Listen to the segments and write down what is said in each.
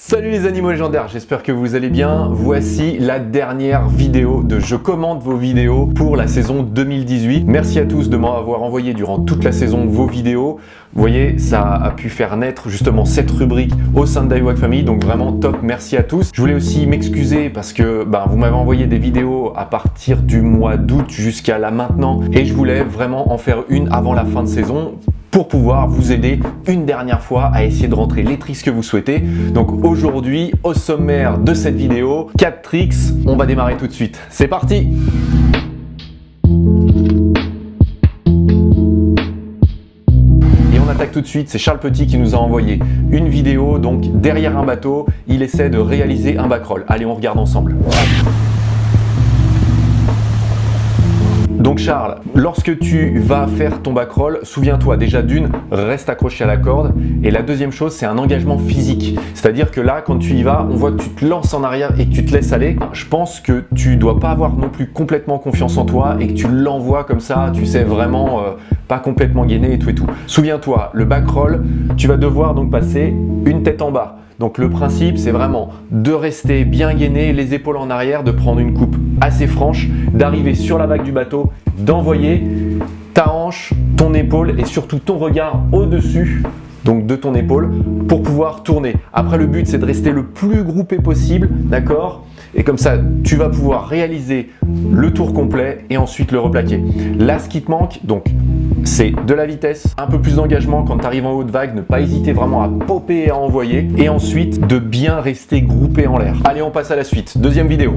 Salut les animaux légendaires, j'espère que vous allez bien. Voici la dernière vidéo de Je commente vos vidéos pour la saison 2018. Merci à tous de m'avoir envoyé durant toute la saison vos vidéos. Vous voyez, ça a pu faire naître justement cette rubrique au sein de DieWack Family, donc vraiment top, merci à tous. Je voulais aussi m'excuser parce que vous m'avez envoyé des vidéos à partir du mois d'août jusqu'à là maintenant et je voulais vraiment en faire une avant la fin de saison pour pouvoir vous aider une dernière fois à essayer de rentrer les tricks que vous souhaitez. Donc aujourd'hui, au sommaire de cette vidéo, 4 tricks, on va démarrer tout de suite. C'est parti! Et on attaque tout de suite, c'est Charles Petit qui nous a envoyé une vidéo, donc derrière un bateau, il essaie de réaliser un backroll. Allez, on regarde ensemble. Donc Charles, lorsque tu vas faire ton backroll, souviens-toi déjà d'une, reste accroché à la corde. Et la deuxième chose, c'est un engagement physique. C'est-à-dire que là, quand tu y vas, on voit que tu te lances en arrière et que tu te laisses aller. Je pense que tu dois pas avoir non plus complètement confiance en toi et que tu l'envoies comme ça, tu sais, vraiment pas complètement gainé et tout et tout. Souviens-toi, le backroll, tu vas devoir donc passer une tête en bas. Donc le principe, c'est vraiment de rester bien gainé, les épaules en arrière, de prendre une coupe assez franche, d'arriver sur la vague du bateau, d'envoyer ta hanche, ton épaule et surtout ton regard au-dessus donc de ton épaule pour pouvoir tourner. Après, le but, c'est de rester le plus groupé possible, d'accord ? Et comme ça, tu vas pouvoir réaliser le tour complet et ensuite le replaquer. Là, ce qui te manque, donc, c'est de la vitesse, un peu plus d'engagement quand tu arrives en haut de vague, ne pas hésiter vraiment à popper et à envoyer. Et ensuite, de bien rester groupé en l'air. Allez, on passe à la suite. Deuxième vidéo.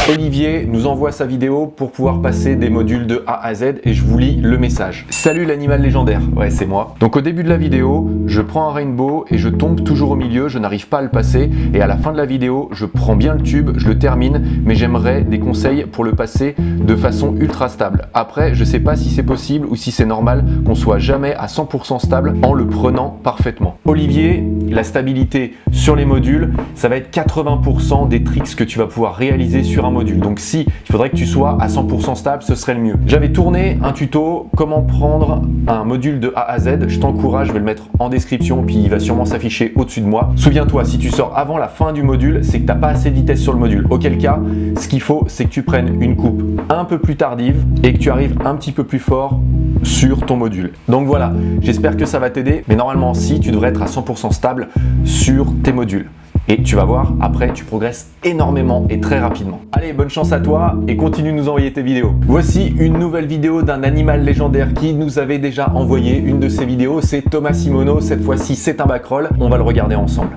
Olivier nous envoie sa vidéo pour pouvoir passer des modules de A à Z et je vous lis le message. Salut l'animal légendaire, ouais c'est moi. Donc au début de la vidéo, je prends un rainbow et je tombe toujours au milieu, je n'arrive pas à le passer et à la fin de la vidéo, je prends bien le tube, je le termine, mais j'aimerais des conseils pour le passer de façon ultra stable. Après, je sais pas si c'est possible ou si c'est normal qu'on soit jamais à 100% stable en le prenant parfaitement. Olivier, la stabilité sur les modules, ça va être 80% des tricks que tu vas pouvoir réaliser sur un module. Donc si il faudrait que tu sois à 100% stable, ce serait le mieux. J'avais tourné un tuto comment prendre un module de A à Z. Je t'encourage, je vais le mettre en description, puis il va sûrement s'afficher au-dessus de moi. Souviens-toi, si tu sors avant la fin du module, c'est que tu n'as pas assez de vitesse sur le module. Auquel cas, ce qu'il faut, c'est que tu prennes une coupe un peu plus tardive et que tu arrives un petit peu plus fort sur ton module. Donc voilà, j'espère que ça va t'aider. Mais normalement, si, tu devrais être à 100% stable sur tes modules. Et tu vas voir, après, tu progresses énormément et très rapidement. Allez, bonne chance à toi et continue de nous envoyer tes vidéos. Voici une nouvelle vidéo d'un animal légendaire qui nous avait déjà envoyé une de ses vidéos. C'est Thomas Simoneau. Cette fois-ci, c'est un backroll. On va le regarder ensemble.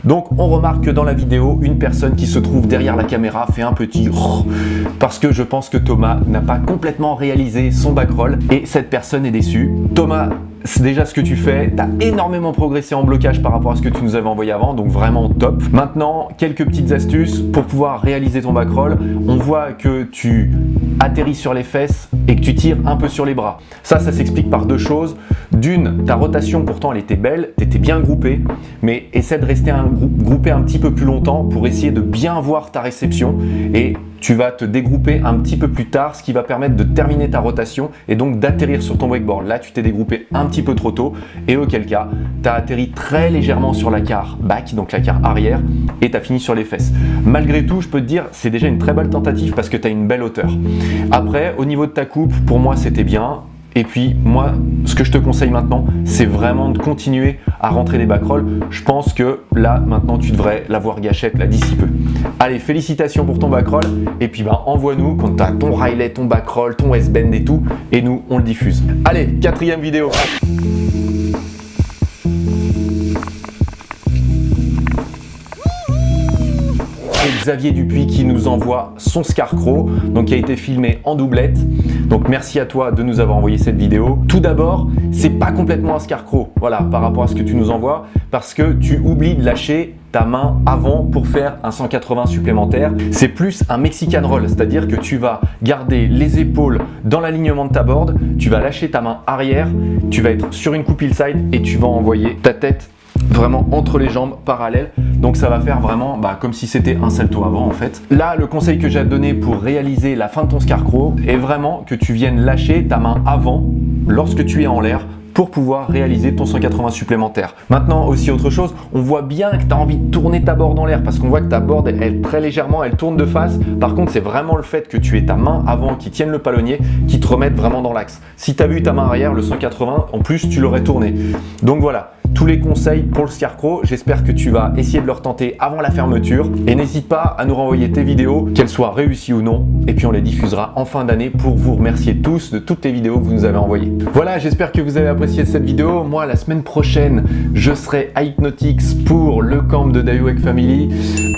Donc on remarque que dans la vidéo, une personne qui se trouve derrière la caméra fait un petit parce que je pense que Thomas n'a pas complètement réalisé son backroll et cette personne est déçue. Thomas, c'est déjà ce que tu fais, tu as énormément progressé en blocage par rapport à ce que tu nous avais envoyé avant, donc vraiment top. Maintenant, quelques petites astuces pour pouvoir réaliser ton backroll. On voit que tu atterris sur les fesses et que tu tires un peu sur les bras. Ça s'explique par deux choses. D'une, ta rotation pourtant elle était belle, tu étais bien groupé, mais essaie de rester groupé un petit peu plus longtemps pour essayer de bien voir ta réception et tu vas te dégrouper un petit peu plus tard, ce qui va permettre de terminer ta rotation et donc d'atterrir sur ton wakeboard. Là, tu t'es dégroupé un petit peu trop tôt et auquel cas, tu as atterri très légèrement sur la carre back, donc la carre arrière, et tu as fini sur les fesses. Malgré tout, je peux te dire, c'est déjà une très belle tentative parce que tu as une belle hauteur. Après, au niveau de ta coupe, pour moi, c'était bien. Et puis moi, ce que je te conseille maintenant, c'est vraiment de continuer à rentrer des backrolls. Je pense que là, maintenant, tu devrais l'avoir gâchette là d'ici peu. Allez, félicitations pour ton backroll. Et puis envoie-nous quand tu as ton Riley, ton backroll, ton S-bend et tout. Et nous, on le diffuse. Allez, quatrième vidéo. Xavier Dupuis qui nous envoie son Scarecrow, donc qui a été filmé en doublette. Donc merci à toi de nous avoir envoyé cette vidéo. Tout d'abord, c'est pas complètement un Scarecrow, voilà, par rapport à ce que tu nous envoies, parce que tu oublies de lâcher ta main avant pour faire un 180 supplémentaire. C'est plus un Mexican roll, c'est-à-dire que tu vas garder les épaules dans l'alignement de ta board, tu vas lâcher ta main arrière, tu vas être sur une coupe hillside et tu vas envoyer ta tête vraiment entre les jambes parallèles. Donc ça va faire vraiment comme si c'était un salto avant en fait. Là, le conseil que j'ai à te donner pour réaliser la fin de ton Scarecrow est vraiment que tu viennes lâcher ta main avant lorsque tu es en l'air pour pouvoir réaliser ton 180 supplémentaire. Maintenant aussi autre chose, on voit bien que tu as envie de tourner ta board en l'air parce qu'on voit que ta board, elle très légèrement, elle tourne de face. Par contre, c'est vraiment le fait que tu aies ta main avant qui tienne le palonnier qui te remette vraiment dans l'axe. Si tu as vu ta main arrière, le 180, en plus, tu l'aurais tourné. Donc voilà. Tous les conseils pour le Scarecrow, j'espère que tu vas essayer de le retenter avant la fermeture et n'hésite pas à nous renvoyer tes vidéos, qu'elles soient réussies ou non, et puis on les diffusera en fin d'année pour vous remercier tous de toutes les vidéos que vous nous avez envoyées. Voilà, j'espère que vous avez apprécié cette vidéo. Moi, la semaine prochaine, je serai à Hypnotix pour le camp de Dayuek Family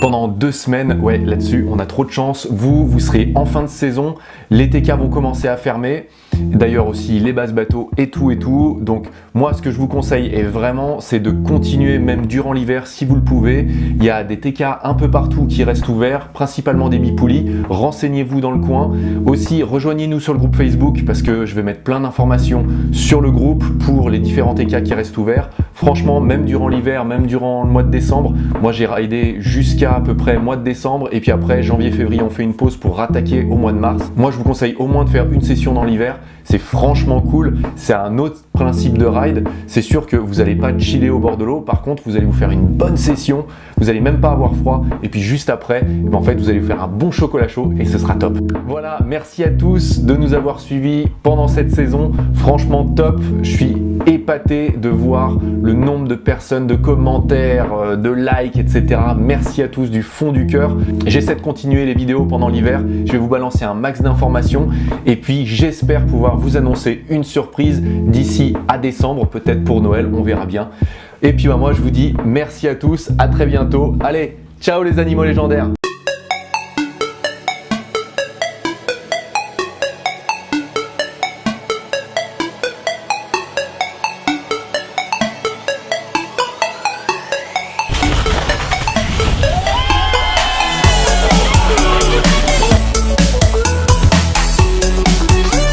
pendant 2 semaines. Ouais, là-dessus, on a trop de chance. Vous serez en fin de saison, les TK vont commencer à fermer. D'ailleurs aussi les bases bateaux et tout. Donc moi ce que je vous conseille est vraiment c'est de continuer même durant l'hiver si vous le pouvez. Il y a des TK un peu partout qui restent ouverts, principalement des bipoulis. Renseignez-vous dans le coin. Aussi rejoignez-nous sur le groupe Facebook parce que je vais mettre plein d'informations sur le groupe pour les différents TK qui restent ouverts. Franchement, même durant l'hiver, même durant le mois de décembre, moi j'ai raidé jusqu'à à peu près mois de décembre et puis après janvier-février on fait une pause pour rattaquer au mois de mars. Moi je vous conseille au moins de faire une session dans l'hiver. C'est franchement cool, c'est un autre principe de ride. C'est sûr que vous n'allez pas chiller au bord de l'eau, par contre vous allez vous faire une bonne session, vous n'allez même pas avoir froid et puis juste après, en fait vous allez vous faire un bon chocolat chaud et ce sera top. Voilà, merci à tous de nous avoir suivis pendant cette saison, franchement top, je suis épaté de voir le nombre de personnes, de commentaires, de likes, etc. Merci à tous du fond du cœur. J'essaie de continuer les vidéos pendant l'hiver, je vais vous balancer un max d'informations et puis j'espère pouvoir vous annoncer une surprise d'ici à décembre, peut-être pour Noël, on verra bien. Et puis moi je vous dis merci à tous, à très bientôt. Allez, ciao les animaux légendaires!